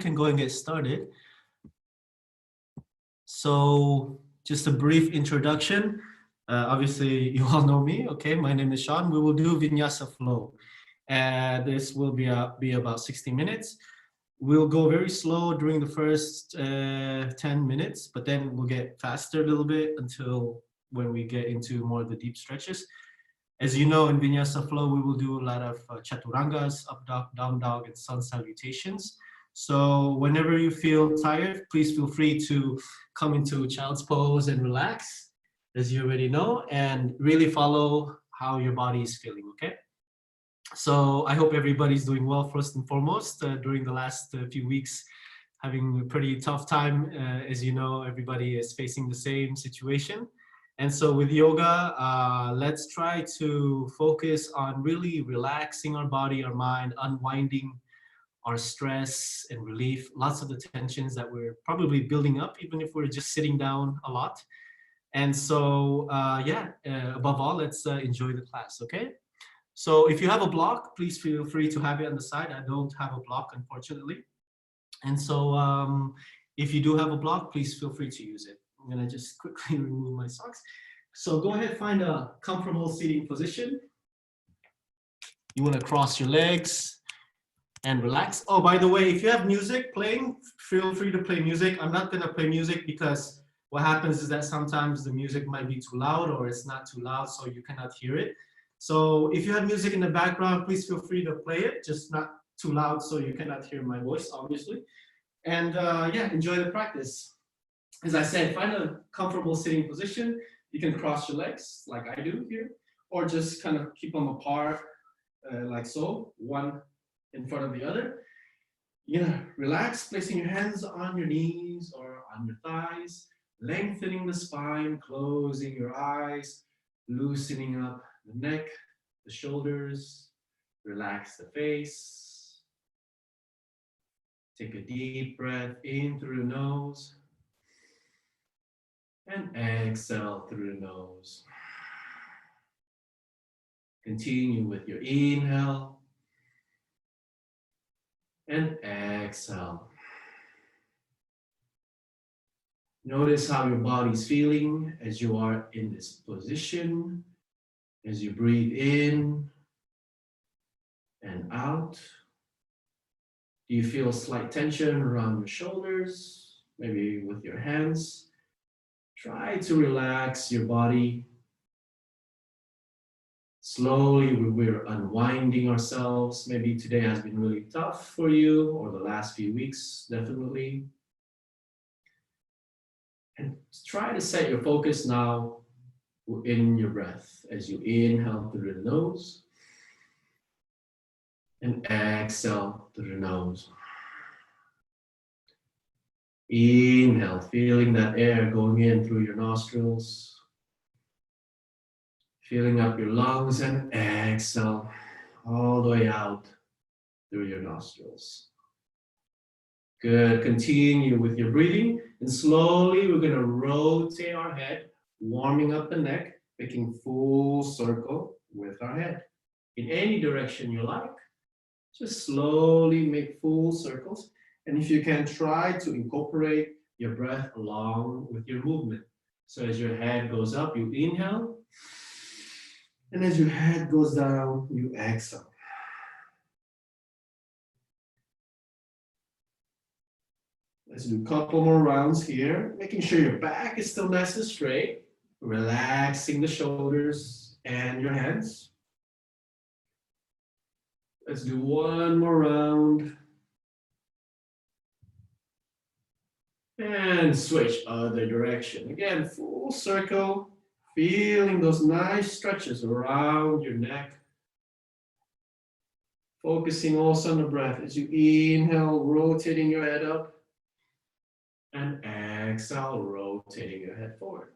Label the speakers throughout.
Speaker 1: can go and get started. So just a brief introduction. Obviously, you all know me. Okay, my name is Sean. We will do Vinyasa flow. This will be about 60 minutes. We'll go very slow during the first 10 minutes, but then we'll get faster a little bit until when we get into more of the deep stretches. As you know, in Vinyasa flow, we will do a lot of chaturangas, up dog, down dog, and sun salutations. So whenever you feel tired, please feel free to come into child's pose and relax, as you already know, and really follow how your body is feeling, okay? So I hope everybody's doing well, first and foremost, during the last few weeks, having a pretty tough time. As you know, everybody is facing the same situation. And so with yoga, let's try to focus on really relaxing our body, our mind, unwinding our stress and relief, lots of the tensions that we're probably building up, even if we're just sitting down a lot. And so, above all, let's enjoy the class, okay? So if you have a block, please feel free to have it on the side. I don't have a block, unfortunately. And so if you do have a block, please feel free to use it. I'm gonna just quickly remove my socks. So go ahead, find a comfortable seating position. You wanna cross your legs and relax. Oh, by the way, if you have music playing, feel free to play music. I'm not gonna play music because what happens is that sometimes the music might be too loud or it's not too loud, so you cannot hear it. So if you have music in the background, please feel free to play it, just not too loud so you cannot hear my voice, obviously. And enjoy the practice. As I said, find a comfortable sitting position. You can cross your legs like I do here, or just kind of keep them apart like so, one in front of the other. Relax, placing your hands on your knees or on your thighs, lengthening the spine, closing your eyes, loosening up the neck, the shoulders, relax the face. Take a deep breath in through the nose and exhale through the nose. Continue with your inhale and exhale. Notice how your body's feeling as you are in this position. As you breathe in and out, do you feel slight tension around your shoulders? Maybe with your hands. Try to relax your body. Slowly, we're unwinding ourselves. Maybe today has been really tough for you, or the last few weeks, definitely. And try to set your focus now in your breath as you inhale through the nose and exhale through the nose. Inhale, feeling that air going in through your nostrils, filling up your lungs, and exhale all the way out through your nostrils. Good, continue with your breathing, and slowly we're gonna rotate our head, warming up the neck, making full circle with our head. In any direction you like, just slowly make full circles. And if you can, try to incorporate your breath along with your movement. So as your head goes up, you inhale. And as your head goes down, you exhale. Let's do a couple more rounds here, making sure your back is still nice and straight, relaxing the shoulders and your hands. Let's do one more round. And switch other direction. Again, full circle, feeling those nice stretches around your neck. Focusing also on the breath as you inhale, rotating your head up. And exhale, rotating your head forward.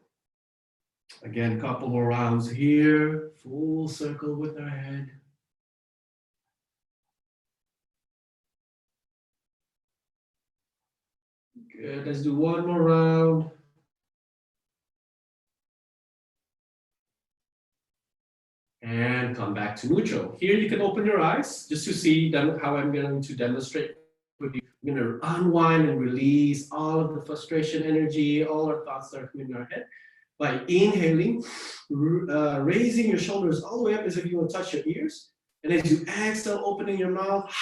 Speaker 1: Again, a couple more rounds here. Full circle with our head. Good, let's do one more round. And come back to neutral. Here you can open your eyes just to see how I'm going to demonstrate with you We're going to unwind and release all of the frustration, energy, all our thoughts that are coming in our head by inhaling, raising your shoulders all the way up as if you want to touch your ears. And as you exhale, opening your mouth,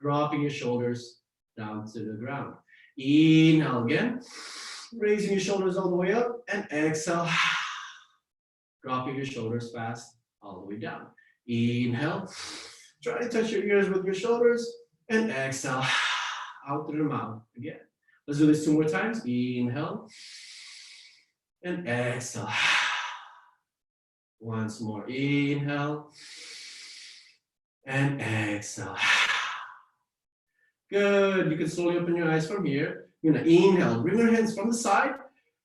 Speaker 1: dropping your shoulders down to the ground. Inhale again, raising your shoulders all the way up, and exhale, dropping your shoulders fast all the way down. Inhale, try to touch your ears with your shoulders, and exhale, out through the mouth again. Let's do this 2 more times. Inhale, and exhale. Once more, inhale, and exhale. Good, you can slowly open your eyes from here. You're gonna inhale, bring your hands from the side,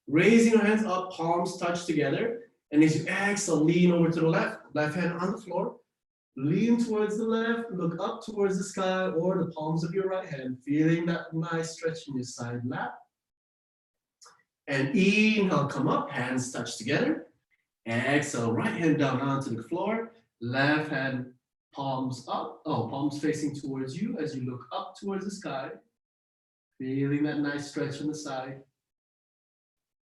Speaker 1: raising your hands up, palms touch together. And as you exhale, lean over to the left hand on the floor. Lean towards the left, look up towards the sky or the palms of your right hand, feeling that nice stretch in your side lat. And inhale, come up, hands touch together. Exhale, right hand down onto the floor, left hand palms up, palms facing towards you as you look up towards the sky, feeling that nice stretch on the side.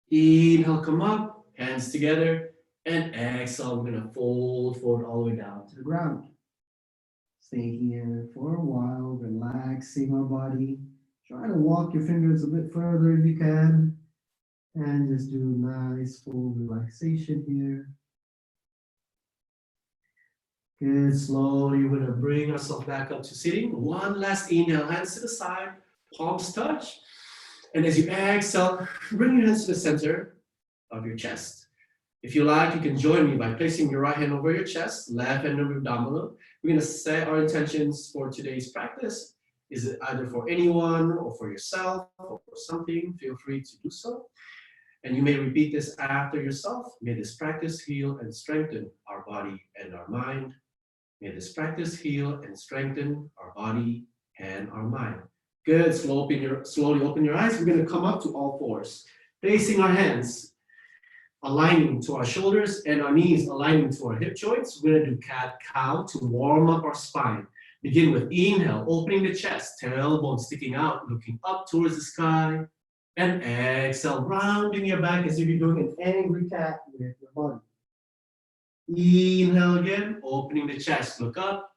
Speaker 1: Inhale, come up, hands together, and exhale, we're gonna fold forward all the way down to the ground. Stay here for a while, relaxing our body. Try to walk your fingers a bit further if you can, and just do nice full relaxation here. Good, slowly we're gonna bring ourselves back up to sitting. One last inhale, hands to the side, palms touch. And as you exhale, bring your hands to the center of your chest. If you like, you can join me by placing your right hand over your chest, left hand over your abdominal. We're gonna set our intentions for today's practice. Is it either for anyone or for yourself or for something? Feel free to do so. And you may repeat this after yourself. May this practice heal and strengthen our body and our mind. May this practice heal and strengthen our body and our mind. Good, slowly open your eyes. We're gonna come up to all fours, facing our hands, aligning to our shoulders and our knees aligning to our hip joints. We're gonna do cat-cow to warm up our spine. Begin with inhale, opening the chest, tailbone sticking out, looking up towards the sky. And exhale, rounding your back as if you're doing an angry cat with your body. Inhale again, opening the chest, look up.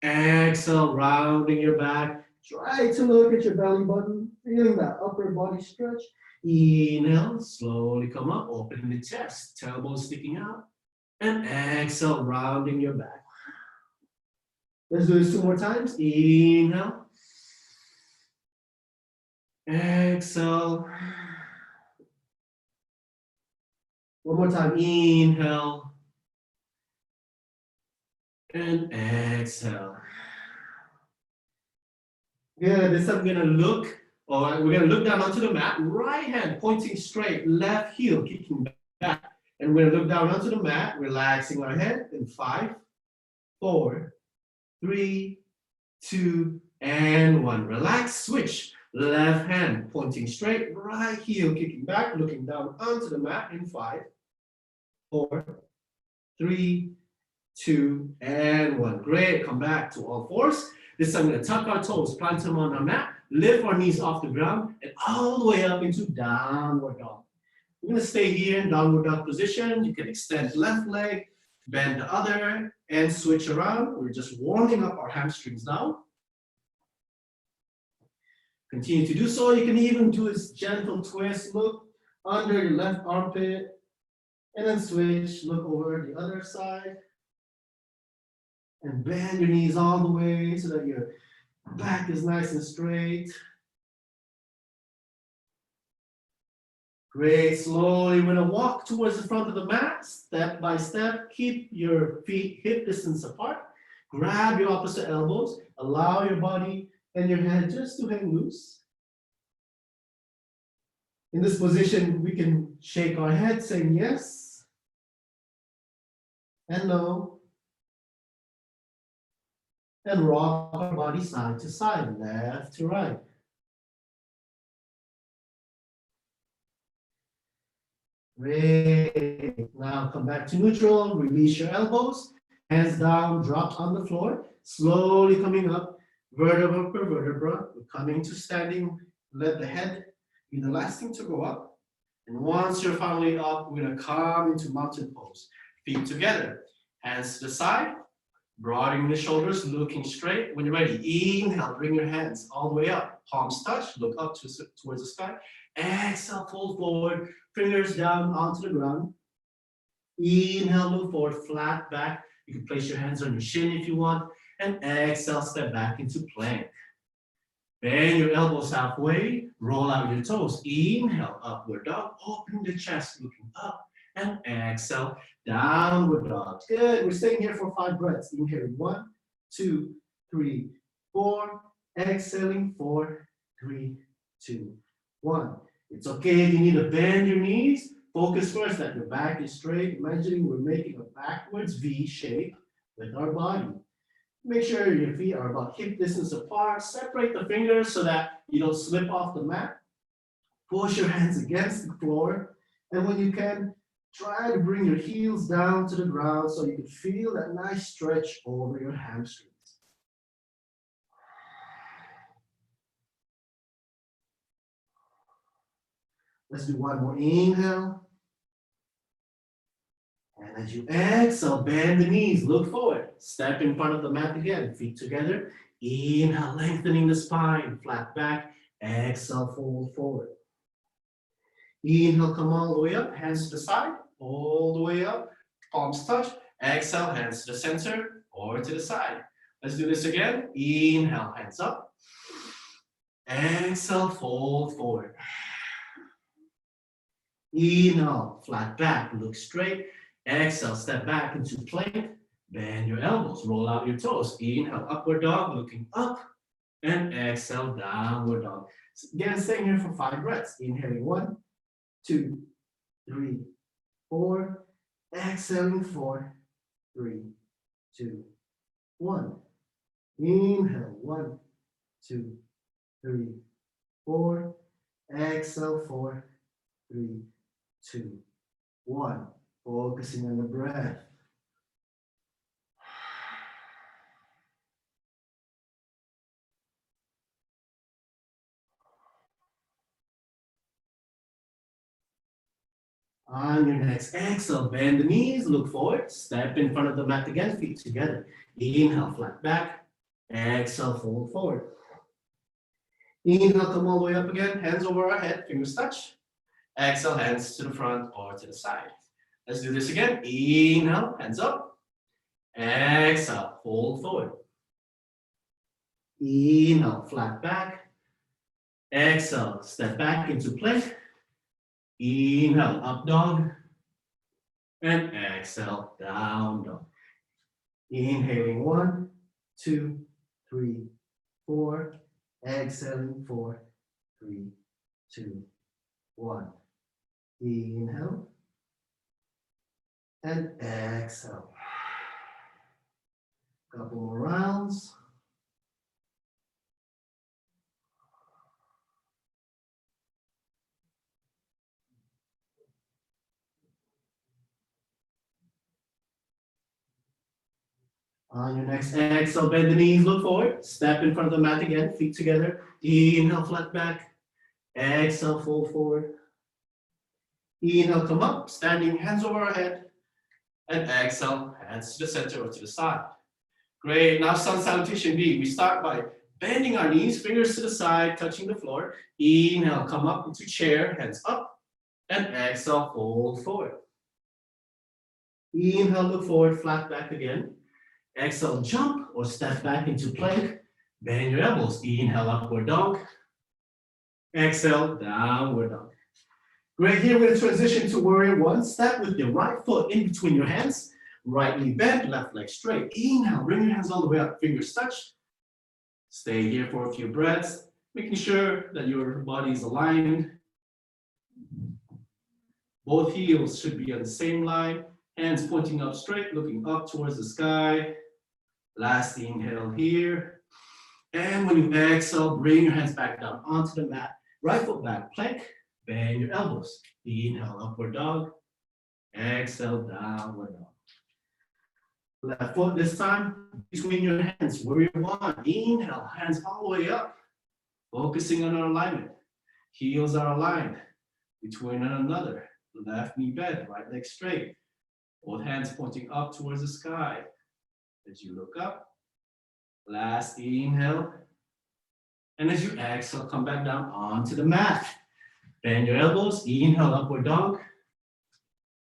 Speaker 1: Exhale, rounding your back. Try to look at your belly button, feeling that upper body stretch. Inhale, slowly come up, opening the chest, tailbone sticking out. And exhale, rounding your back. Let's do this 2 more times. Inhale. Exhale. One more time. Inhale. And exhale. Good. This time we're gonna look down onto the mat. Right hand pointing straight, left heel kicking back. And we're gonna look down onto the mat, relaxing our head in 5, 4, 3, 2, and 1. Relax, switch. Left hand pointing straight, right heel kicking back, looking down onto the mat in 5, 4, 3, 2, and 1. Great, come back to all fours. This time we're gonna tuck our toes, plant them on our mat, lift our knees off the ground, and all the way up into downward dog. We're gonna stay here in downward dog position. You can extend left leg, bend the other, and switch around. We're just warming up our hamstrings now. Continue to do so. You can even do this gentle twist. Look under your left armpit, and then switch. Look over the other side. And bend your knees all the way so that your back is nice and straight. Great, slowly we're gonna walk towards the front of the mat, step by step. Keep your feet hip distance apart. Grab your opposite elbows. Allow your body and your head just to hang loose. In this position, we can shake our head saying yes and no. And rock our body side to side, left to right. Great. Now come back to neutral, release your elbows, hands down, drop on the floor, slowly coming up. vertebra per vertebra. We're coming to standing. Let the head be the last thing to go up. And once you're finally up, we're gonna come into mountain pose. Feet together, hands to the side, broadening the shoulders, looking straight. When you're ready, inhale, bring your hands all the way up. Palms touch, look up towards the sky. Exhale, fold forward, fingers down onto the ground. Inhale, move forward, flat back. You can place your hands on your shin if you want. And exhale, step back into plank. Bend your elbows halfway, roll out your toes. Inhale, upward dog, open the chest, looking up. And exhale, downward dog. Good, we're staying here for 5 breaths. Inhaling 1, 2, 3, 4. Exhaling 4, 3, 2, 1. It's okay if you need to bend your knees. Focus first that your back is straight. Imagining we're making a backwards V shape with our body. Make sure your feet are about hip distance apart. Separate the fingers so that you don't slip off the mat. Push your hands against the floor. And when you can, try to bring your heels down to the ground so you can feel that nice stretch over your hamstrings. Let's do one more inhale. And as you exhale, bend the knees, look forward. Step in front of the mat again, feet together. Inhale, lengthening the spine, flat back. Exhale, fold forward. Inhale, come all the way up, hands to the side, all the way up, palms touch. Exhale, hands to the center or to the side. Let's do this again. Inhale, hands up. Exhale, fold forward. Inhale, flat back, look straight. Exhale, step back into plank. Bend your elbows, roll out your toes. Inhale, upward dog, looking up. And exhale, downward dog. Again, staying here for 5 breaths. Inhaling 1, 2, 3, 4. Exhaling 4, 3, 2, 1. Inhale 1, 2, 3, 4. Exhale 4, 3, 2, 1. Focusing on the breath. On your next exhale, bend the knees, look forward, step in front of the mat again, feet together. Inhale, flat back. Exhale, fold forward. Inhale, come all the way up again, hands over our head, fingers touch. Exhale, hands to the front or to the side. Let's do this again. Inhale, hands up. Exhale, fold forward. Inhale, flat back. Exhale, step back into plank. Inhale, up dog. And exhale, down dog. Inhaling 1, 2, 3, 4. Exhaling 4, 3, 2, 1. Inhale. And exhale. Couple more rounds. On your next exhale, bend the knees, look forward. Step in front of the mat again, feet together. Inhale, flat back. Exhale, fold forward. Inhale, come up, standing hands over our head. And exhale, hands to the center or to the side. Great, now sun salutation B. We start by bending our knees, fingers to the side, touching the floor. Inhale, come up into chair, hands up. And exhale, fold forward. Inhale, look forward, flat back again. Exhale, jump or step back into plank. Bend your elbows. Inhale, upward dog. Exhale, downward dog. Great, here we're going to transition to warrior 1. Step with your right foot in between your hands. Right knee bent, left leg straight. Inhale, bring your hands all the way up, fingers touch. Stay here for a few breaths, making sure that your body is aligned. Both heels should be on the same line. Hands pointing up straight, looking up towards the sky. Last inhale here. And when you exhale, bring your hands back down onto the mat. Right foot back, plank. Bend your elbows. Inhale, upward dog. Exhale, downward dog. Left foot this time between your hands. Warrior one. Inhale, hands all the way up. Focusing on our alignment. Heels are aligned between one another. Left knee bent, right leg straight. Both hands pointing up towards the sky. As you look up, last inhale. And as you exhale, come back down onto the mat. Bend your elbows, inhale, upward dog.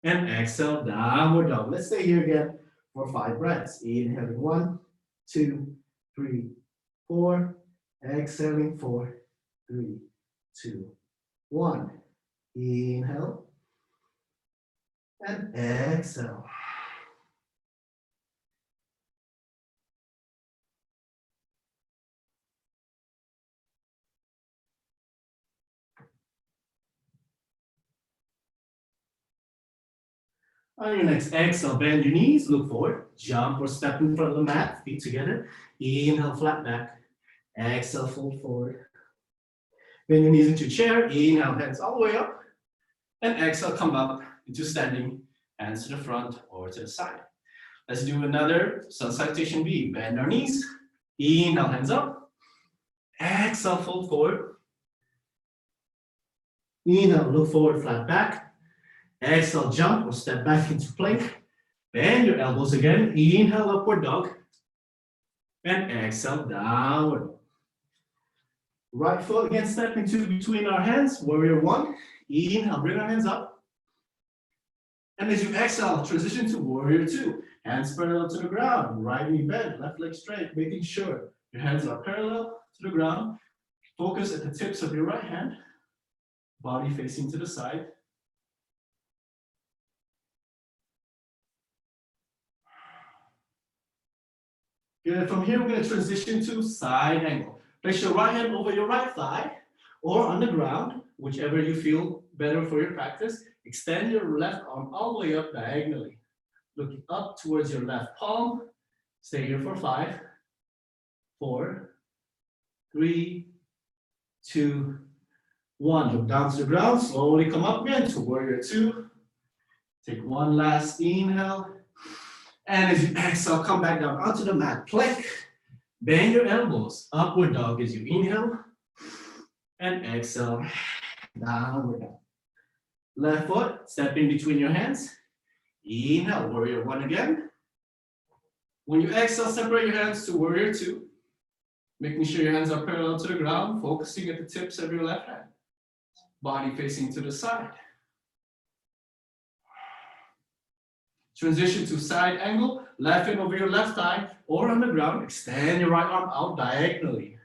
Speaker 1: And exhale, downward dog. Let's stay here again for 5 breaths. Inhaling 1, 2, 3, 4. Exhaling 4, 3, 2, 1. Inhale. And exhale. On your next exhale, bend your knees, look forward, jump or step in front of the mat, feet together. Inhale, flat back. Exhale, fold forward. Bend your knees into chair. Inhale, hands all the way up. And exhale, come up into standing, hands to the front or to the side. Let's do another sun salutation B. Bend our knees. Inhale, hands up. Exhale, fold forward. Inhale, look forward, flat back. Exhale, jump or step back into plank. Bend your elbows again. Inhale, upward dog. And exhale, downward. Right foot again, step into between our hands. Warrior one. Inhale, bring our hands up. And as you exhale, transition to warrior two. Hands parallel to the ground. Right knee bent, left leg straight, making sure your hands are parallel to the ground. Focus at the tips of your right hand. Body facing to the side. Good. From here, we're going to transition to side angle. Place your right hand over your right thigh or on the ground, whichever you feel better for your practice. Extend your left arm all the way up diagonally. Looking up towards your left palm. Stay here for 5, 4, 3, 2, 1. Look down to the ground. Slowly come up again to warrior two. Take one last inhale. And as you exhale, come back down onto the mat. Plank. Bend your elbows. Upward dog as you inhale. And exhale. Downward dog. Left foot, step in between your hands. Inhale, warrior one again. When you exhale, separate your hands to warrior two. Making sure your hands are parallel to the ground, focusing at the tips of your left hand. Body facing to the side. Transition to side angle, left hand over your left thigh or on the ground. Extend your right arm out diagonally.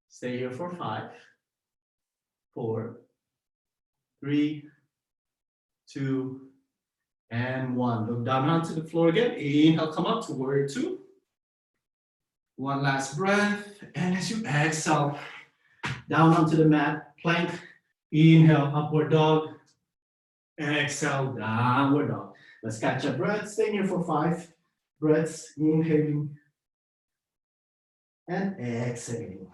Speaker 1: Stay here for 5, 4, 3, 2, and 1. Look down onto the floor again. Inhale, come up to warrior two. One last breath. And as you exhale, down onto the mat, plank. Inhale, upward dog. Exhale, downward dog. Let's catch a breath. Stay here for 5 breaths. Inhaling and exhaling.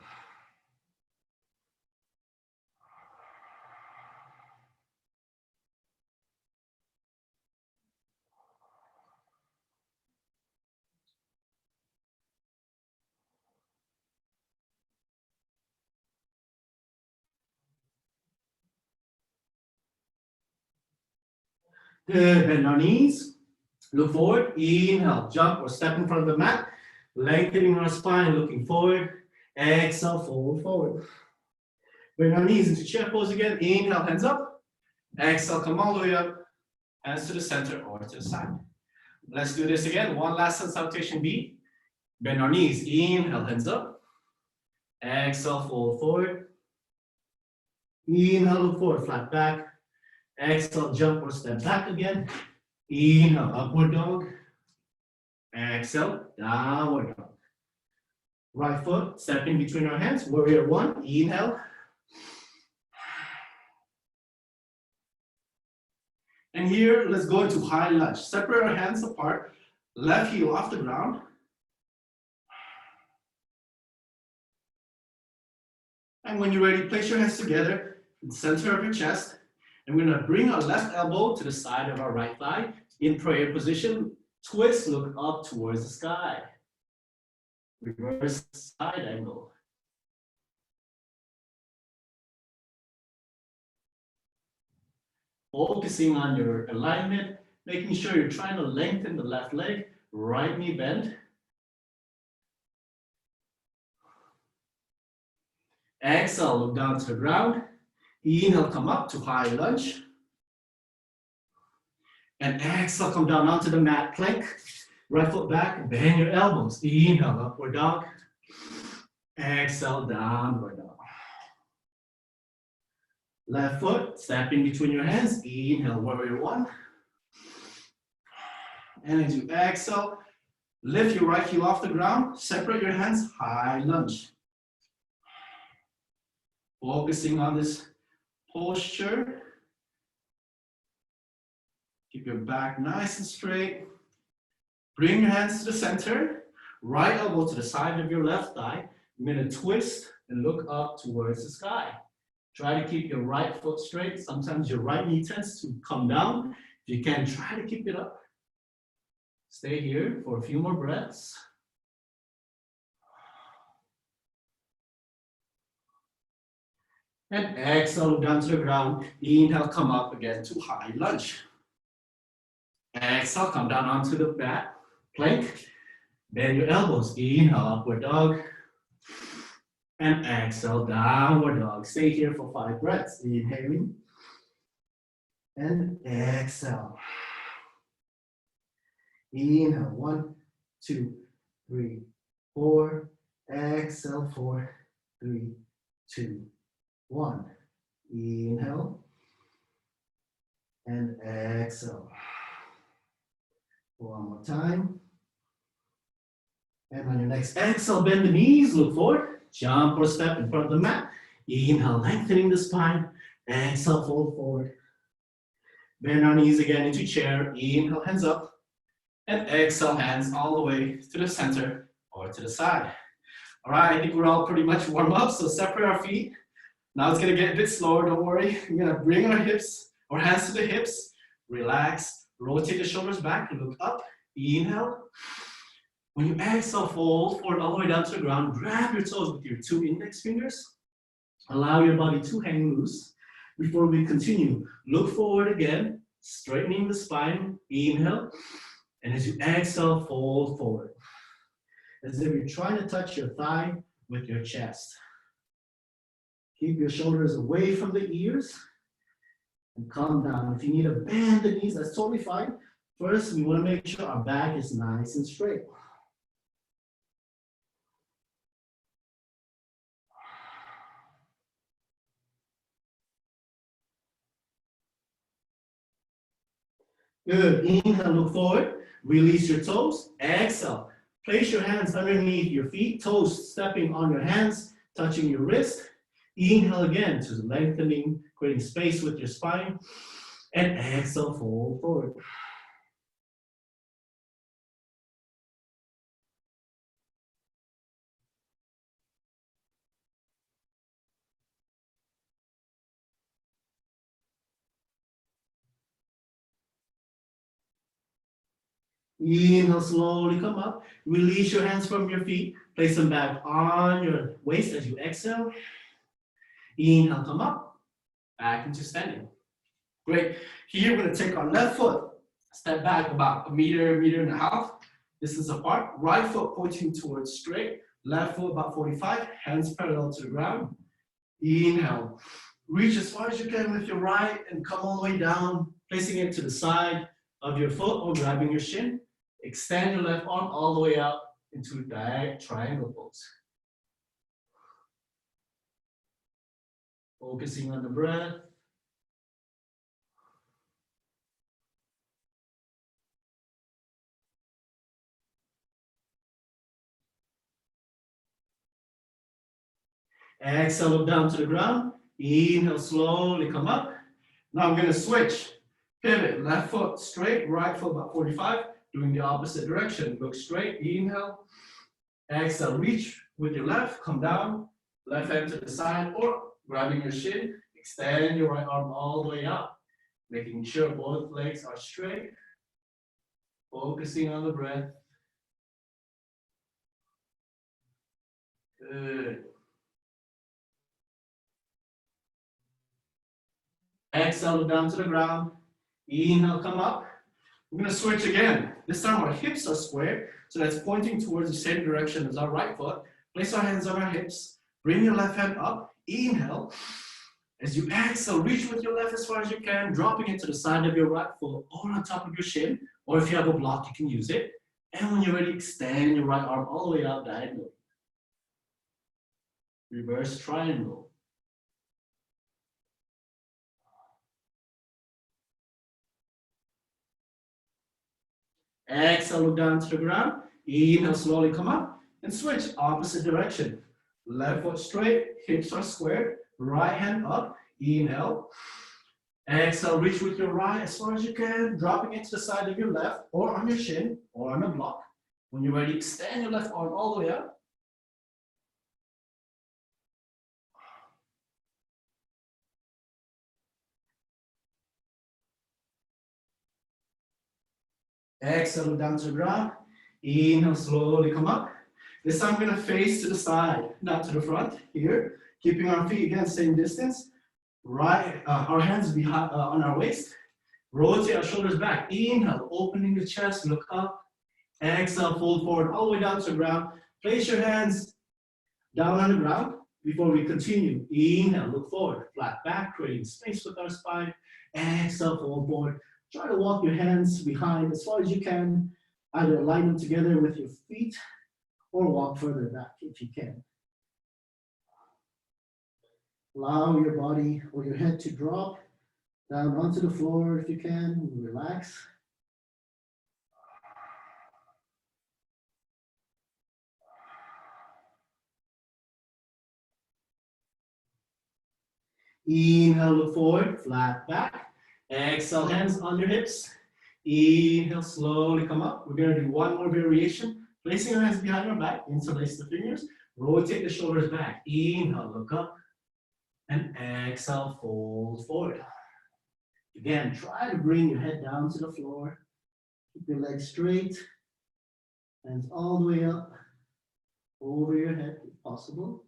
Speaker 1: Good. Bend our knees. Look forward. Inhale. Jump or step in front of the mat. Lengthening our spine. Looking forward. Exhale. Fold forward. Bring our knees into chair pose again. Inhale. Hands up. Exhale. Come all the way up. Hands to the center or to the side. Let's do this again. One last sun salutation B. Bend our knees. Inhale. Hands up. Exhale. Fold forward. Inhale. Look forward. Flat back. Exhale, jump or step back again. Inhale, upward dog. Exhale, downward dog. Right foot, step in between our hands. Warrior one, inhale. And here, let's go into high lunge. Separate our hands apart. Left heel off the ground. And when you're ready, place your hands together in the center of your chest. And we're going to bring our left elbow to the side of our right thigh in prayer position. Twist, look up towards the sky. Reverse side angle. Focusing on your alignment, making sure you're trying to lengthen the left leg, right knee bend. Exhale, look down to the ground. Inhale, come up to high lunge. And exhale, come down onto the mat plank. Right foot back, bend your elbows. Inhale, upward dog. Exhale, downward dog. Left foot, step in between your hands. Inhale, warrior one. And as you exhale, lift your right heel off the ground. Separate your hands, high lunge. Focusing on this posture. Keep your back nice and straight. Bring your hands to the center. Right elbow to the side of your left thigh. You're going to twist and look up towards the sky. Try to keep your right foot straight. Sometimes your right knee tends to come down. If you can, try to keep it up. Stay here for a few more breaths. And exhale down to the ground. Inhale, come up again to high lunge. Exhale, come down onto the mat, plank. Bend your elbows. Inhale, upward dog. And exhale, downward dog. Stay here for 5 breaths. Inhaling. And exhale. Inhale, 1, 2, 3, 4. Exhale, 4, 3, 2, 1. Inhale. And exhale. One more time. And on your next exhale, bend the knees, look forward. Jump or step in front of the mat. Inhale, lengthening the spine. Exhale, fold forward. Bend our knees again into chair. Inhale, hands up. And exhale, hands all the way to the center or to the side. All right, I think we're all pretty much warm up. So separate our feet. Now it's going to get a bit slower. Don't worry. We're going to bring our hips or hands to the hips. Relax. Rotate the shoulders back. Look up. Inhale. When you exhale, fold forward all the way down to the ground. Grab your toes with your 2 index fingers. Allow your body to hang loose. Before we continue, look forward again, straightening the spine. Inhale. And as you exhale, fold forward. As if you're trying to touch your thigh with your chest. Keep your shoulders away from the ears. And calm down. If you need to bend the knees, that's totally fine. First, we want to make sure our back is nice and straight. Good. Inhale, look forward. Release your toes. Exhale. Place your hands underneath your feet. Toes stepping on your hands, touching your wrist. Inhale again to lengthening, creating space with your spine. And exhale, fold forward. Inhale, slowly come up. Release your hands from your feet. Place them back on your waist as you exhale. Inhale, come up. Back into standing. Great. Here we're going to take our left foot. Step back about 1 meter, 1.5 meters. Distance apart. Right foot pointing towards straight. Left foot about 45. Hands parallel to the ground. Inhale. Reach as far as you can with your right and come all the way down. Placing it to the side of your foot or grabbing your shin. Extend your left arm all the way out into triangle pose. Focusing on the breath. Exhale, look down to the ground. Inhale, slowly come up. Now I'm going to switch. Pivot, left foot straight, right foot about 45. Doing the opposite direction. Look straight, inhale. Exhale, reach with your left, come down. Left hand to the side or grabbing your shin. Extend your right arm all the way up. Making sure both legs are straight. Focusing on the breath. Good. Exhale, look down to the ground. Inhale, come up. We're going to switch again. This time our hips are square, so that's pointing towards the same direction as our right foot. Place our hands on our hips. Bring your left hand up. Inhale. As you exhale, reach with your left as far as you can, dropping it to the side of your right foot or on top of your shin. Or if you have a block, you can use it. And when you're ready, extend your right arm all the way out diagonally. Reverse triangle. Exhale, look down to the ground. Inhale, slowly come up and switch opposite direction. Left foot straight, hips are squared. Right hand up. Inhale. Exhale, reach with your right as far as you can, dropping it to the side of your left or on your shin or on a block. When you're ready, extend your left arm all the way up. Exhale, look down to the ground. Inhale, slowly come up. This time we're going to face to the side, not to the front. Here, keeping our feet again, same distance. Right, our hands behind on our waist. Rotate our shoulders back. Inhale, opening the chest, look up. Exhale, fold forward all the way down to the ground. Place your hands down on the ground before we continue. Inhale, look forward, flat back, creating space with our spine. Exhale, fold forward. Try to walk your hands behind as far as you can. Either align them together with your feet or walk further back if you can. Allow your body or your head to drop down onto the floor if you can. Relax. Inhale, look forward, flat back. Exhale, hands on your hips. Inhale, slowly come up. We're going to do one more variation. Placing your hands behind your back, interlace the fingers. Rotate the shoulders back. Inhale, look up. And exhale, fold forward. Again, try to bring your head down to the floor. Keep your legs straight. Hands all the way up. Over your head if possible.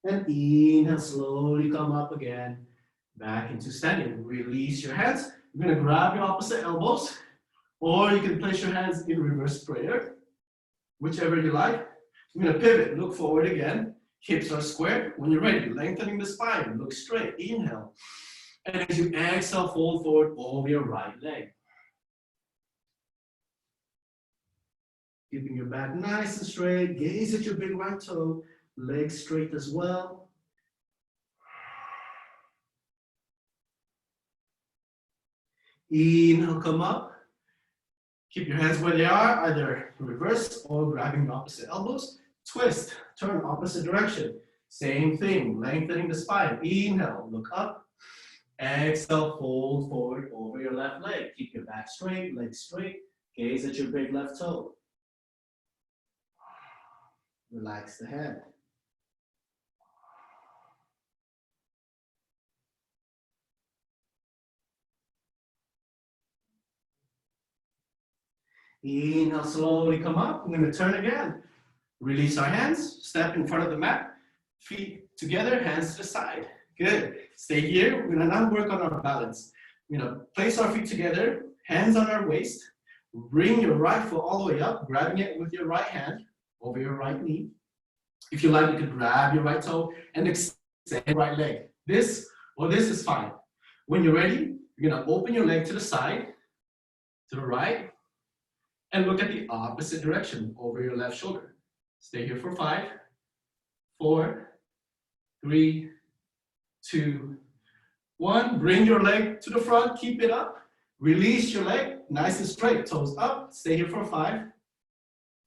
Speaker 1: And inhale, slowly come up again. Back into standing. Release your hands. You're going to grab your opposite elbows. Or you can place your hands in reverse prayer. Whichever you like. I'm going to pivot. Look forward again. Hips are squared. When you're ready, lengthening the spine. Look straight. Inhale. And as you exhale, fold forward over your right leg. Keeping your back nice and straight. Gaze at your big right toe. Legs straight as well. Inhale, come up. Keep your hands where they are, either reverse or grabbing the opposite elbows. Twist, turn opposite direction. Same thing, lengthening the spine. Inhale, look up. Exhale, fold forward over your left leg. Keep your back straight, legs straight. Gaze at your big left toe. Relax the head. Inhale, slowly come up. I'm going to turn again. Release our hands, step in front of the mat. Feet together, hands to the side. Good. Stay here. We're going to now work on our balance. We're going to place our feet together, hands on our waist. Bring your right foot all the way up, grabbing it with your right hand over your right knee. If you like, you could grab your right toe and extend your right leg. This is fine. When you're ready, you're going to open your leg to the side, to the right, and look at the opposite direction over your left shoulder. Stay here for 5, 4, 3, 2, 1. Bring your leg to the front, keep it up. Release your leg, nice and straight, toes up. Stay here for 5,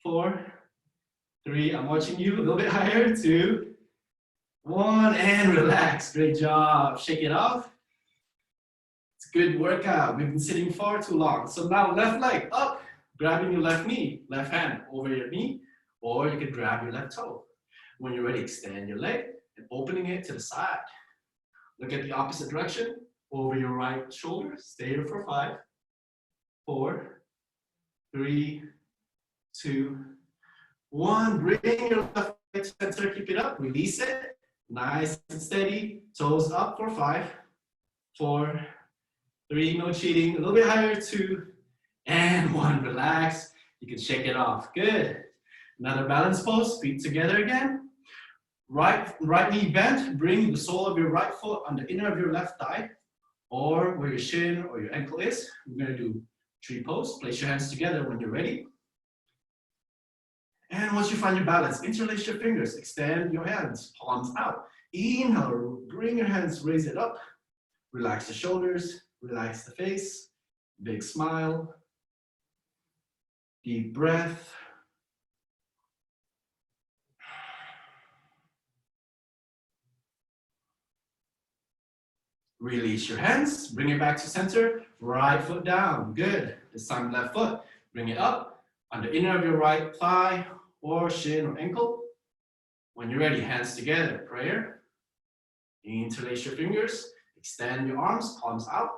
Speaker 1: 4, 3. I'm watching you, a little bit higher. 2, 1, and relax. Great job. Shake it off. It's a good workout. We've been sitting far too long. So now left leg up, grabbing your left knee, left hand over your knee, or you can grab your left toe. When you're ready, extend your leg and opening it to the side. Look at the opposite direction. Over your right shoulder. Stay here for 5, 4, 3, 2, 1. Bring your left leg to center. Keep it up. Release it. Nice and steady. Toes up for 5, 4, 3. No cheating. A little bit higher. 2, and 1. Relax. You can shake it off. Good. Another balance pose. Feet together again. Right knee bent. Bring the sole of your right foot on the inner of your left thigh, or where your shin or your ankle is. We're going to do tree pose. Place your hands together when you're ready. And once you find your balance, interlace your fingers. Extend your hands, palms out. Inhale, bring your hands, raise it up. Relax the shoulders, relax the face. Big smile. Deep breath. Release your hands, bring it back to center, right foot down, good. This time left foot, bring it up on the inner of your right thigh or shin or ankle. When you're ready, hands together, prayer. Interlace your fingers, extend your arms, palms out.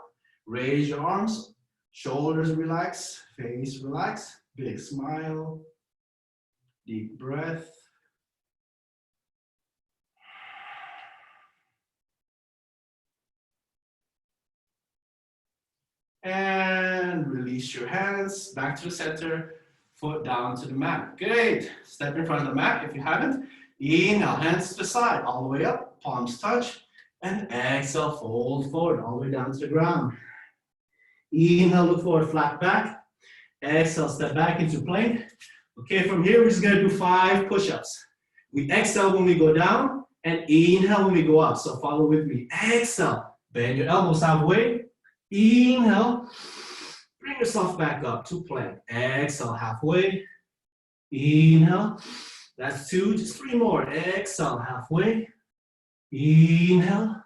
Speaker 1: Raise your arms, shoulders relax, face relax, big smile, deep breath. And release your hands back to the center, foot down to the mat. Great. Step in front of the mat if you haven't. Inhale, hands to the side, all the way up, palms touch. And exhale, fold forward, all the way down to the ground. Inhale, look forward, flat back. Exhale, step back into plank. Okay, from here, we're just gonna do 5 push-ups. We exhale when we go down, and inhale when we go up. So follow with me. Exhale, bend your elbows halfway. Inhale, bring yourself back up to plank. Exhale, halfway. Inhale, that's 2, just 3 more. Exhale, halfway. Inhale.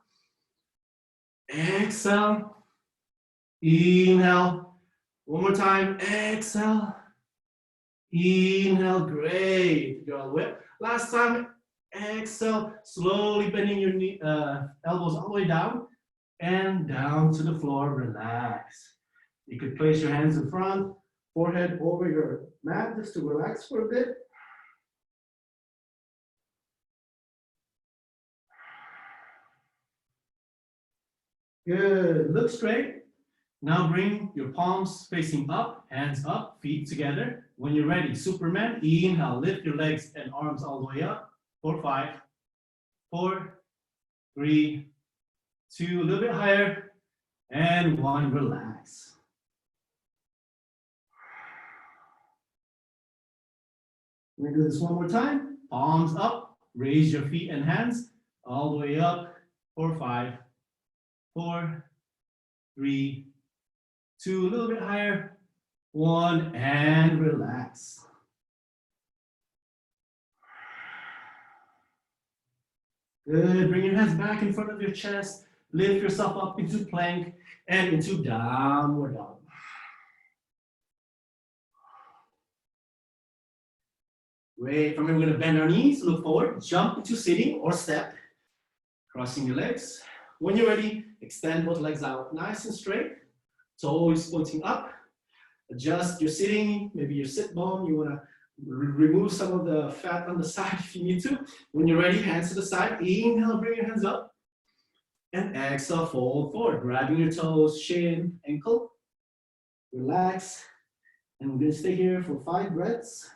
Speaker 1: Exhale. Inhale. One more time. Exhale. Inhale. Great. Go all the way up. Last time. Exhale. Slowly bending your knee, elbows all the way down. And down to the floor, relax. You could place your hands in front, forehead over your mat just to relax for a bit. Good, look straight. Now bring your palms facing up, hands up, feet together. When you're ready, Superman, inhale, lift your legs and arms all the way up. 4, 5, 4, 3, 2, a little bit higher, and 1, relax. We're gonna do this one more time. Palms up, raise your feet and hands all the way up. 4, 5, 4, 3, 2, a little bit higher, 1, and relax. Good, bring your hands back in front of your chest. Lift yourself up into plank and into downward dog. Great, from here we're gonna bend our knees, look forward, jump into sitting or step, crossing your legs. When you're ready, extend both legs out nice and straight, toes pointing up. Adjust your sitting, maybe your sit bone, you wanna remove some of the fat on the side if you need to. When you're ready, hands to the side, inhale, bring your hands up. And exhale, fold forward, grabbing your toes, shin, ankle. Relax. And we're gonna stay here for 5 breaths.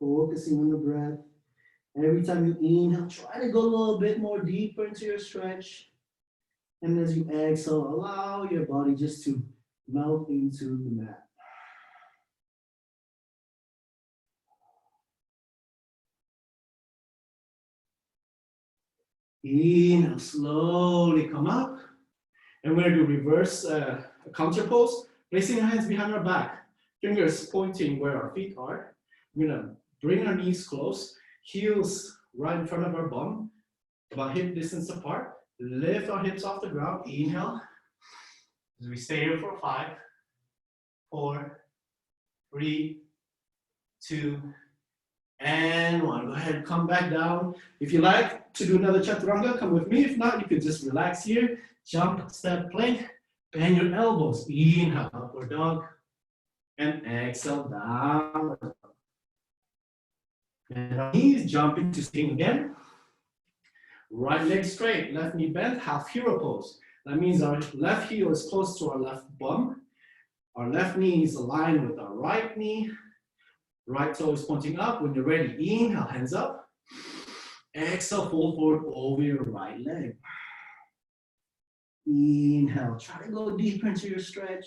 Speaker 1: Focusing on the breath. Every time you inhale, try to go a little bit more deeper into your stretch. And as you exhale, allow your body just to melt into the mat. Inhale, slowly come up. And we're going to do reverse counter pose, placing our hands behind our back, fingers pointing where our feet are. We're going to bring our knees close, heels right in front of our bum, about hip distance apart. Lift our hips off the ground. Inhale. As we stay here for 5, 4, 3, 2, and one. Go ahead, come back down. If you like to do another chaturanga, come with me. If not, you can just relax here. Jump, step, plank, bend your elbows. Inhale, upward dog, and exhale, downward dog. And our knees, jump into sitting again. Right leg straight, left knee bent, half hero pose. That means our left heel is close to our left bum. Our left knee is aligned with our right knee. Right toe is pointing up. When you're ready, inhale, hands up. Exhale, fold forward over your right leg. Inhale, try to go deeper into your stretch.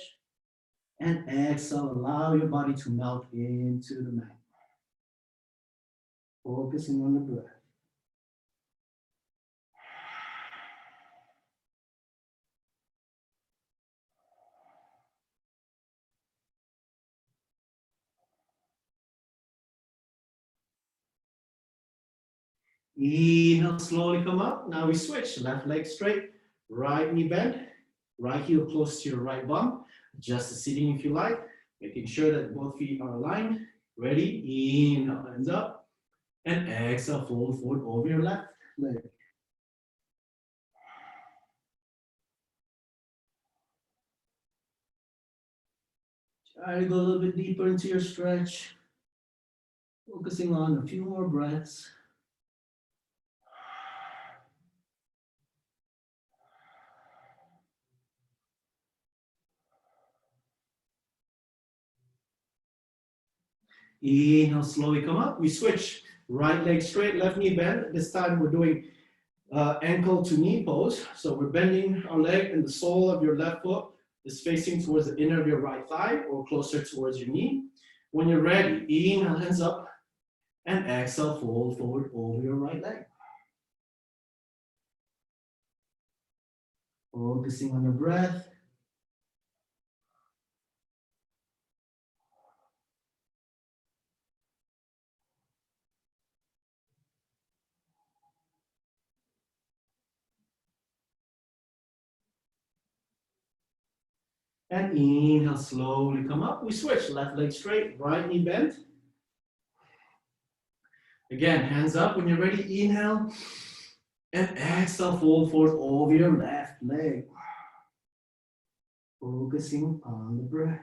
Speaker 1: And exhale, allow your body to melt into the mat. Focusing on the breath. Inhale, slowly come up. Now we switch. Left leg straight, right knee bent, right heel close to your right bum. Adjust the seating if you like, making sure that both feet are aligned. Ready? Inhale, hands up. And exhale, fold forward over your left leg. Try to go a little bit deeper into your stretch. Focusing on a few more breaths. Inhale, slowly come up. We switch. Right leg straight, left knee bent. This time we're doing ankle to knee pose. So we're bending our leg and the sole of your left foot is facing towards the inner of your right thigh or closer towards your knee. When you're ready, inhale, hands up, and exhale, fold forward over your right leg. Focusing on the breath. And inhale, slowly come up. We switch, left leg straight, right knee bent. Again, hands up when you're ready, inhale. And exhale, fold forward over your left leg. Focusing on the breath.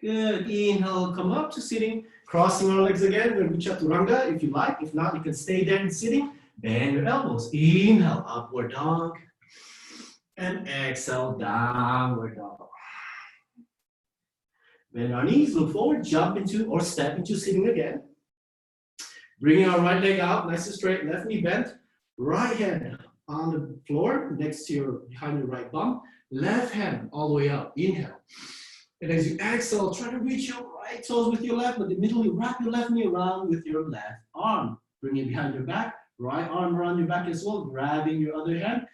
Speaker 1: Good. Inhale, come up to sitting. Crossing our legs again. We're going to do chaturanga if you like. If not, you can stay there in sitting. Bend your elbows. Inhale, upward dog. And exhale, downward dog. Bend our knees, look forward, jump into or step into sitting again. Bringing our right leg out, nice and straight, left knee bent. Right hand on the floor next to behind your right bum. Left hand all the way up. Inhale. And as you exhale, try to reach your right toes with your left, but immediately wrap your left knee around with your left arm. Bring it behind your back, right arm around your back as well, grabbing your other hand.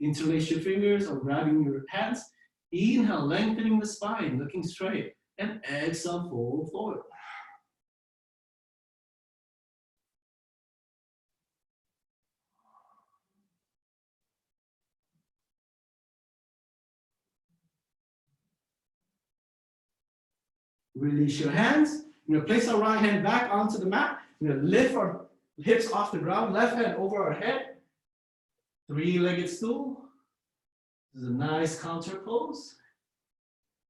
Speaker 1: Interlace your fingers or grabbing your hands. Inhale, lengthening the spine, looking straight. And exhale, fold forward. Release your hands. We're going to place our right hand back onto the mat. We're going to lift our hips off the ground, left hand over our head. Three-legged stool. This is a nice counter pose.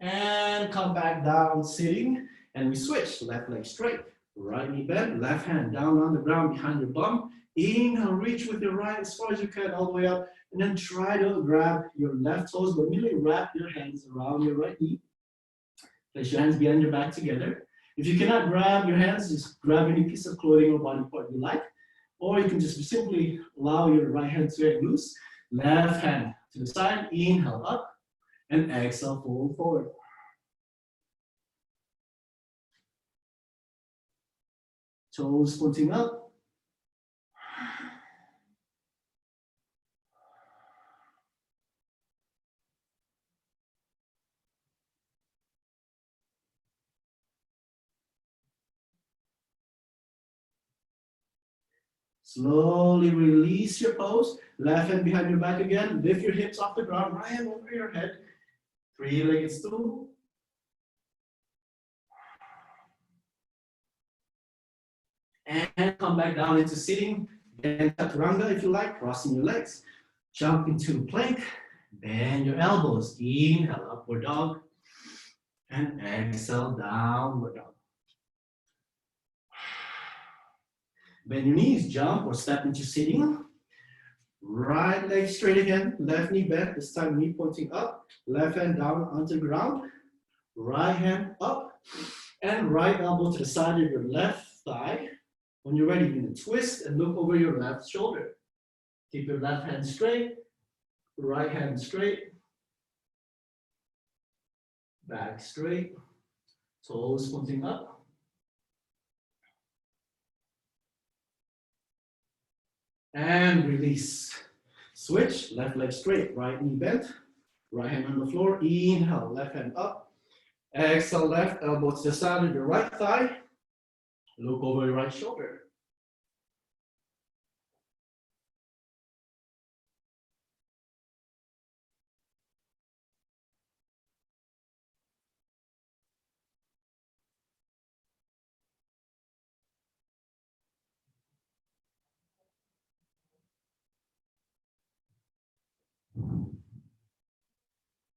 Speaker 1: And come back down sitting. And we switch. Left leg straight. Right knee bent. Left hand down on the ground behind your bum. Inhale, reach with your right as far as you can all the way up. And then try to grab your left toes, but immediately wrap your hands around your right knee. Place your hands behind your back together. If you cannot grab your hands, just grab any piece of clothing or body part you like. Or you can just simply allow your right hand to hang loose. Left hand to the side, inhale up, and exhale, fold forward. Toes pointing up. Slowly release your pose. Left hand behind your back again. Lift your hips off the ground. Right hand over your head. Three-legged stool. And come back down into sitting. Then chaturanga if you like, crossing your legs. Jump into plank. Bend your elbows. Inhale, upward dog. And exhale, downward dog. Bend your knees, jump or step into sitting. Right leg straight again, left knee bent, this time knee pointing up. Left hand down onto the ground. Right hand up. And right elbow to the side of your left thigh. When you're ready, you're going to twist and look over your left shoulder. Keep your left hand straight, right hand straight. Back straight, toes pointing up. And release. Switch, left leg straight, right knee bent, right hand on the floor. Inhale, left hand up. Exhale, left elbow to the side of your right thigh. Look over your right shoulder.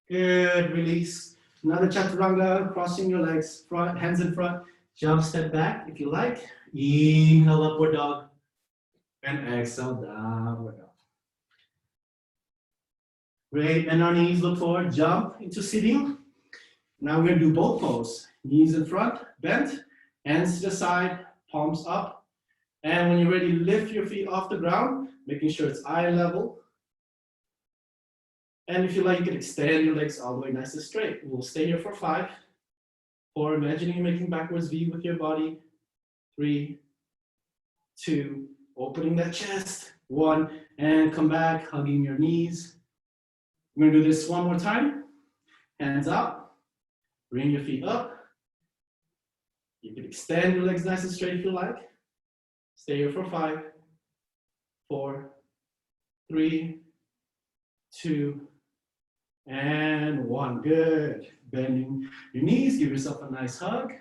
Speaker 1: Good, release. Another chaturanga, crossing your legs, front, hands in front. Jump, step back if you like. Inhale, upward dog. And exhale, downward dog. Great, bend our knees, look forward, jump into sitting. Now we're gonna do both poses. Knees in front, bent, hands to the side, palms up. And when you're ready, lift your feet off the ground, making sure it's eye level. And if you like, you can extend your legs all the way nice and straight. We'll stay here for 5. 4, imagining you're making backwards V with your body. 3, 2, opening that chest. 1, and come back, hugging your knees. We're gonna do this one more time. Hands up, bring your feet up. You can extend your legs nice and straight if you like. Stay here for 5, 4, 3, 2, and 1. Good. Bending your knees, give yourself a nice hug.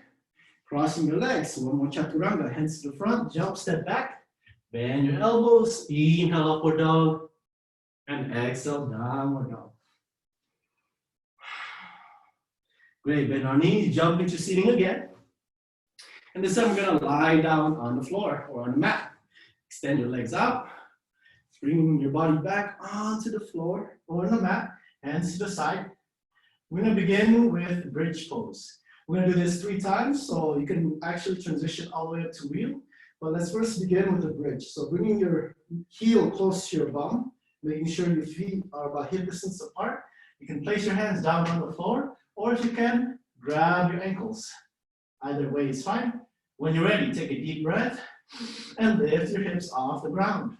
Speaker 1: Crossing your legs, one more chaturanga. Hands to the front, jump, step back. Bend your elbows, inhale, upward dog. And exhale, downward dog. Great, bend our knees, jump into sitting again. And this time we're gonna lie down on the floor or on the mat. Extend your legs out. Bring your body back onto the floor or on the mat. Hands to the side. We're gonna begin with bridge pose. We're gonna do this 3 times, so you can actually transition all the way up to wheel. But let's first begin with the bridge. So bringing your heel close to your bum, making sure your feet are about hip distance apart. You can place your hands down on the floor, or if you can, grab your ankles. Either way is fine. When you're ready, take a deep breath and lift your hips off the ground.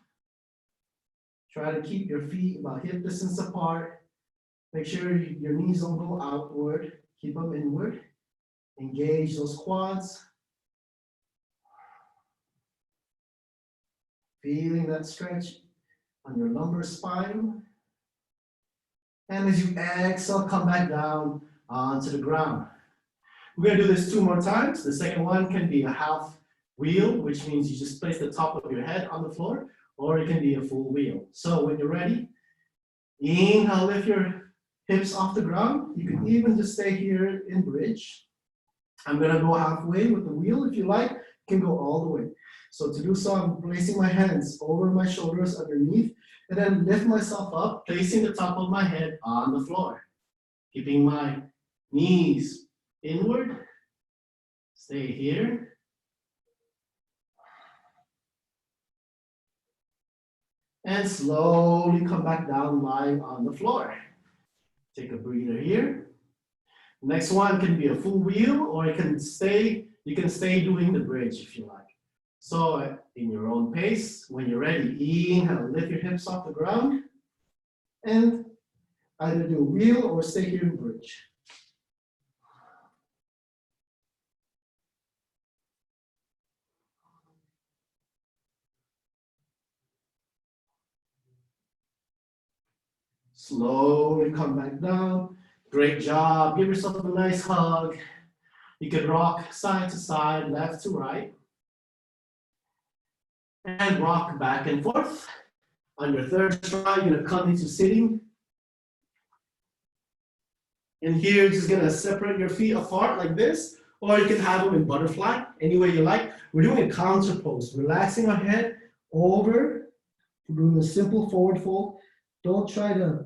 Speaker 1: Try to keep your feet about hip distance apart. Make sure your knees don't go outward. Keep them inward. Engage those quads. Feeling that stretch on your lumbar spine. And as you exhale, come back down onto the ground. We're gonna do this 2 more times. The second one can be a half wheel, which means you just place the top of your head on the floor, or it can be a full wheel. So when you're ready, inhale, lift your hips off the ground. You can even just stay here in bridge. I'm gonna go halfway with the wheel. If you like, you can go all the way. So to do so, I'm placing my hands over my shoulders underneath, and then lift myself up, placing the top of my head on the floor. Keeping my knees inward. Stay here. And slowly come back down, lying on the floor. Take a breather here. Next one can be a full wheel, or it can stay, you can stay doing the bridge if you like. So in your own pace, when you're ready, inhale, lift your hips off the ground, and either do a wheel or stay here in bridge. Slowly come back down. Great job. Give yourself a nice hug. You can rock side to side, left to right. And rock back and forth. On your third try, you're going to come into sitting. And here, you're just going to separate your feet apart like this. Or you can have them in butterfly, any way you like. We're doing a counter pose. Relaxing our head over. We're doing a simple forward fold. Don't try to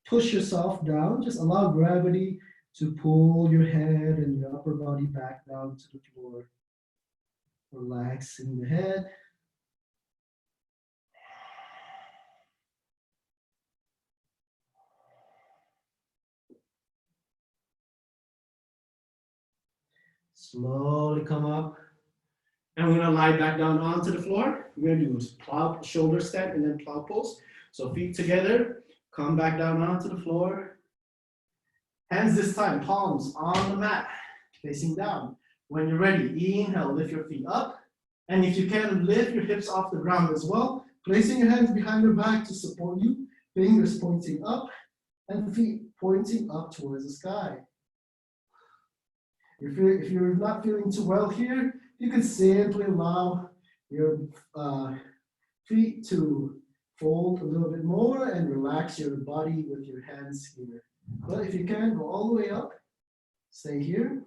Speaker 1: push yourself down. Just allow gravity to pull your head and your upper body back down to the floor. Relaxing the head. Slowly come up. And we're gonna lie back down onto the floor. We're gonna do plow, shoulder stand, and then plow pose. So feet together, come back down onto the floor. Hands this time, palms on the mat, facing down. When you're ready, inhale, lift your feet up. And if you can, lift your hips off the ground as well. Placing your hands behind your back to support you. Fingers pointing up and feet pointing up towards the sky. If you're not feeling too well here, you can simply allow your feet to fold a little bit more and relax your body with your hands here. But if you can, go all the way up. Stay here.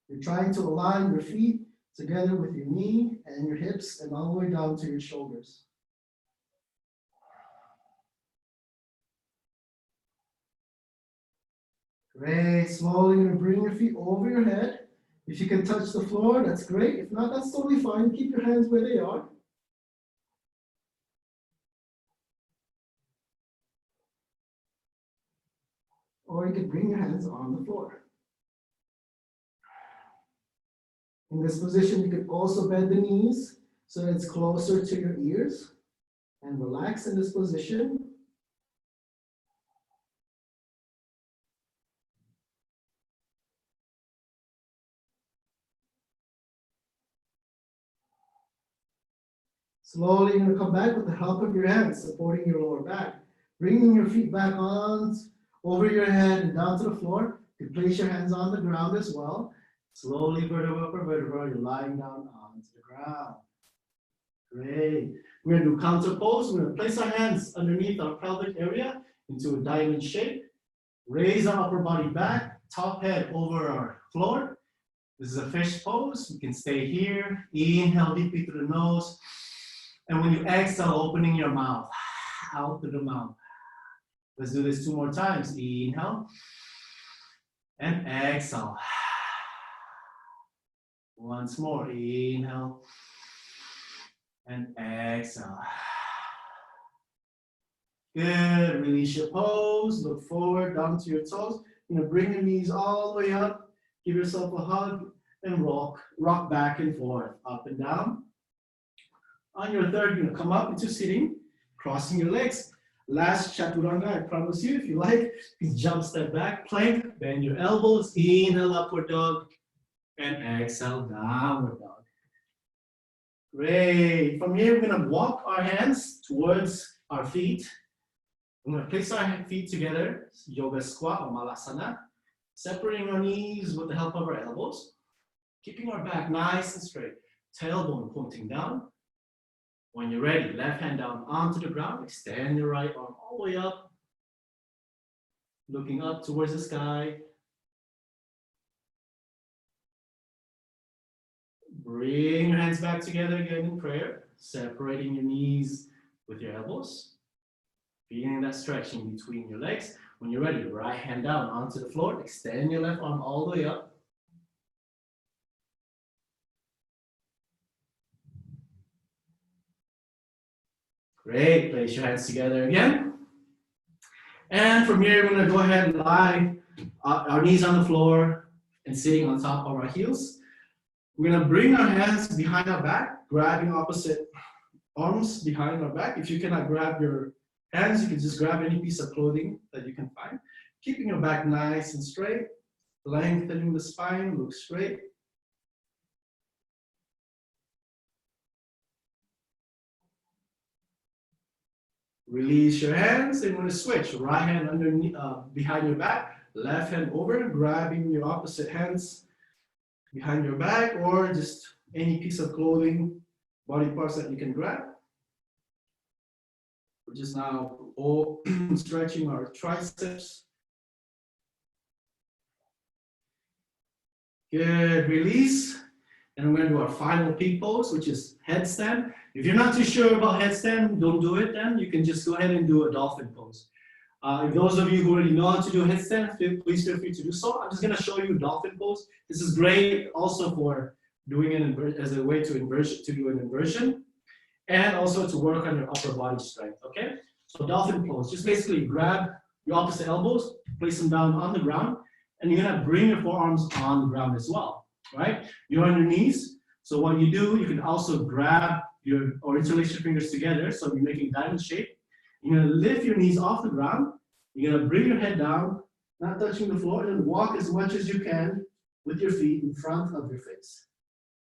Speaker 1: You're trying to align your feet together with your knee and your hips and all the way down to your shoulders. Great. Slowly you're gonna bring your feet over your head. If you can touch the floor, that's great. If not, that's totally fine. Keep your hands where they are. Or you can bring your hands on the floor. In this position, you can also bend the knees so it's closer to your ears. And relax in this position. Slowly, you're going to come back with the help of your hands, supporting your lower back. Bringing your feet back on, over your head and down to the floor. You can place your hands on the ground as well. Slowly, vertebra per vertebra, you're lying down onto the ground. Great. We're going to do counter pose. We're going to place our hands underneath our pelvic area into a diamond shape. Raise our upper body back, top head over our floor. This is a fish pose. You can stay here. Inhale deeply through the nose. And when you exhale, opening your mouth, out through the mouth. Let's do this 2 more times. Inhale and exhale. Once more. Inhale and exhale. Good. Release your pose. Look forward, down to your toes. You're going to bring your knees all the way up. Give yourself a hug and rock back and forth, up and down. On your third, you're going to come up into sitting, crossing your legs. Last chaturanga, I promise you, if you like, you jump, step back, plank, bend your elbows, inhale, upward dog, and exhale, downward dog. Great. From here, we're going to walk our hands towards our feet. We're going to place our feet together, yoga squat or malasana, separating our knees with the help of our elbows, keeping our back nice and straight, tailbone pointing down. When you're ready, left hand down onto the ground, extend your right arm all the way up, looking up towards the sky. Bring your hands back together again in prayer, separating your knees with your elbows. Feeling that stretching between your legs. When you're ready, right hand down onto the floor, extend your left arm all the way up. Great, place your hands together again. And from here, we're gonna go ahead and lie our knees on the floor and sitting on top of our heels. We're gonna bring our hands behind our back, grabbing opposite arms behind our back. If you cannot grab your hands, you can just grab any piece of clothing that you can find. Keeping your back nice and straight, lengthening the spine, look straight. Release your hands and we're gonna switch. Right hand underneath, behind your back, left hand over, grabbing your opposite hands behind your back or just any piece of clothing, body parts that you can grab. We're just now all stretching our triceps. Good, release. And we're gonna do our final peak pose, which is headstand. If you're not too sure about headstand, don't do it then. You can just go ahead and do a dolphin pose. Those of you who already know how to do headstand, please feel free to do so. I'm just gonna show you dolphin pose. This is great also for doing it as a way to do an inversion and also to work on your upper body strength, okay? So dolphin pose, just basically grab your opposite elbows, place them down on the ground, and you're gonna bring your forearms on the ground as well, right? You're on your knees, so what you do, you can also grab or interlace your fingers together, so you're making diamond shape. You're gonna lift your knees off the ground, you're gonna bring your head down, not touching the floor, and walk as much as you can with your feet in front of your face.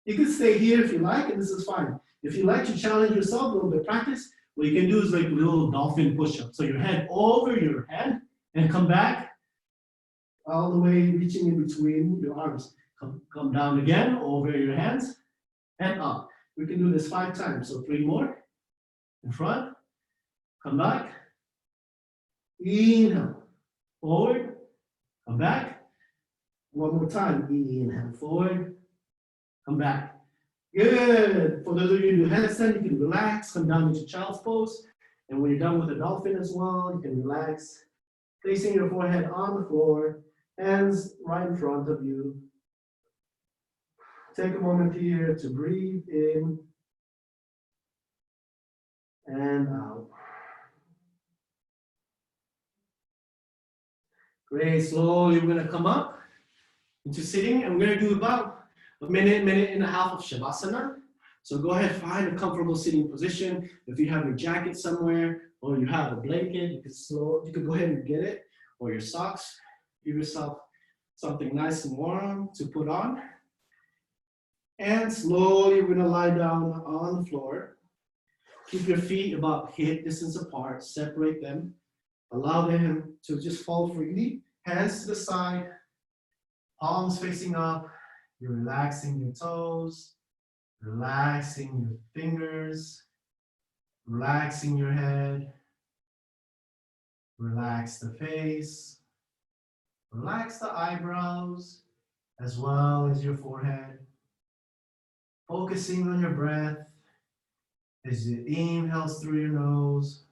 Speaker 1: You can stay here if you like, and this is fine. If you like to challenge yourself, a little bit of practice, what you can do is like little dolphin push-up. So your head over your head and come back all the way, reaching in between your arms. Come down again, over your hands, and up. We can do this 5 times. So 3 more. In front, come back. Inhale, forward, come back. One more time. Inhale, forward, come back. Good. For those of you who do headstand, you can relax, come down into child's pose. And when you're done with the dolphin as well, you can relax, placing your forehead on the floor, hands right in front of you. Take a moment here to breathe in and out. Great. Slowly, we're going to come up into sitting, and we're going to do about a minute and a half of Shavasana. So go ahead, find a comfortable sitting position. If you have your jacket somewhere or you have a blanket, you could go ahead and get it, or your socks. Give yourself something nice and warm to put on. And slowly we're gonna lie down on the floor. Keep your feet about hip distance apart, separate them. Allow them to just fall freely. Hands to the side, palms facing up. You're relaxing your toes, relaxing your fingers, relaxing your head, relax the face, relax the eyebrows, as well as your forehead. Focusing on your breath as you inhales through your nose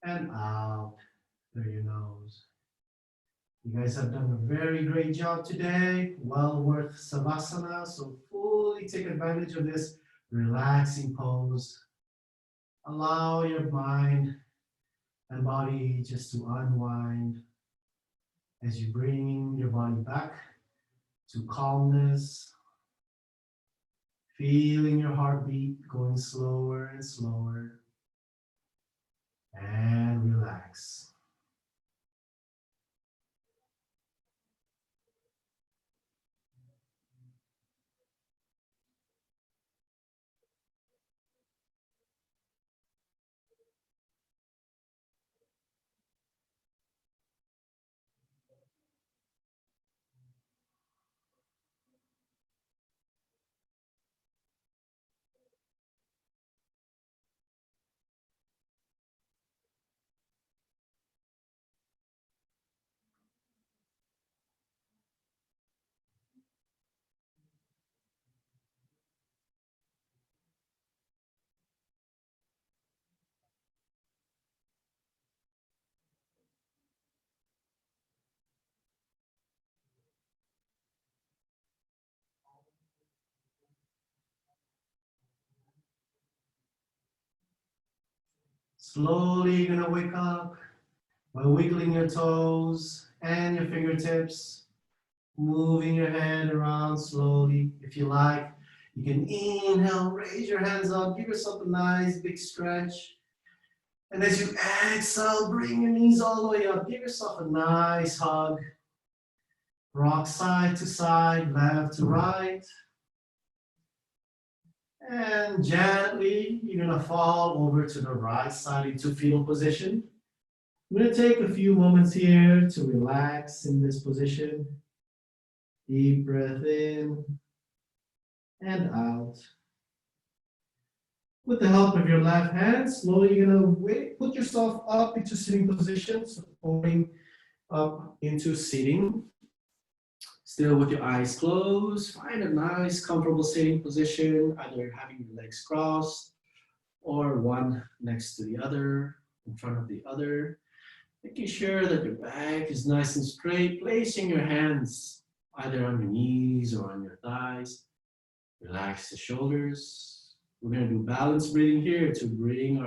Speaker 1: and out through your nose. You guys have done a very great job today. Well worth Savasana. So fully take advantage of this relaxing pose. Allow your mind and body just to unwind as you bring your body back to calmness. Feeling your heartbeat going slower and slower. And relax. Slowly you're gonna wake up by wiggling your toes and your fingertips, moving your head around slowly. If you like, you can inhale, raise your hands up, give yourself a nice big stretch. And as you exhale, bring your knees all the way up. Give yourself a nice hug. Rock side to side, left to right. And gently, you're gonna fall over to the right side into fetal position. I'm gonna take a few moments here to relax in this position. Deep breath in and out. With the help of your left hand, slowly you're gonna put yourself up into sitting position, supporting up into sitting. Still with your eyes closed, find a nice comfortable sitting position, either having your legs crossed or one next to the other, in front of the other. Making sure that your back is nice and straight, placing your hands either on your knees or on your thighs. Relax the shoulders. We're going to do balanced breathing here to bring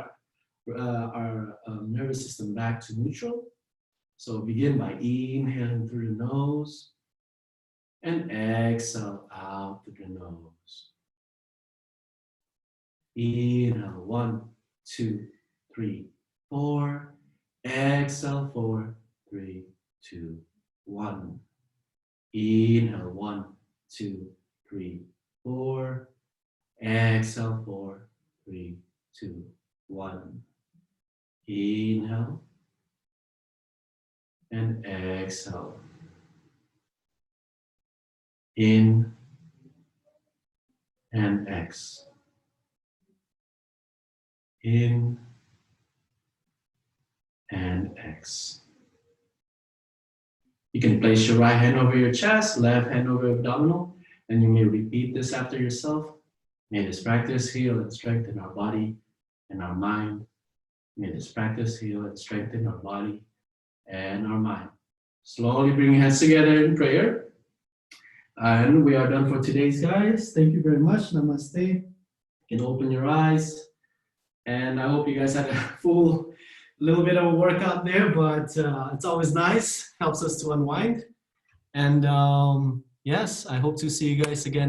Speaker 1: our nervous system back to neutral. So begin by inhaling through the nose and exhale out through the nose. Inhale, 1, 2, 3, 4. Exhale, 4, 3, 2, 1. Inhale, 1, 2, 3, 4. Exhale, 4, 3, 2, 1. Inhale and exhale. In and X. In and X. You can place your right hand over your chest, left hand over your abdominal, and you may repeat this after yourself. May this practice heal and strengthen our body and our mind. May this practice heal and strengthen our body and our mind. Slowly bring your hands together in prayer. And we are done for today's, guys. Thank you very much. Namaste. You can open your eyes. And I hope you guys had a full little bit of a workout there, but it's always nice. Helps us to unwind. And yes, I hope to see you guys again.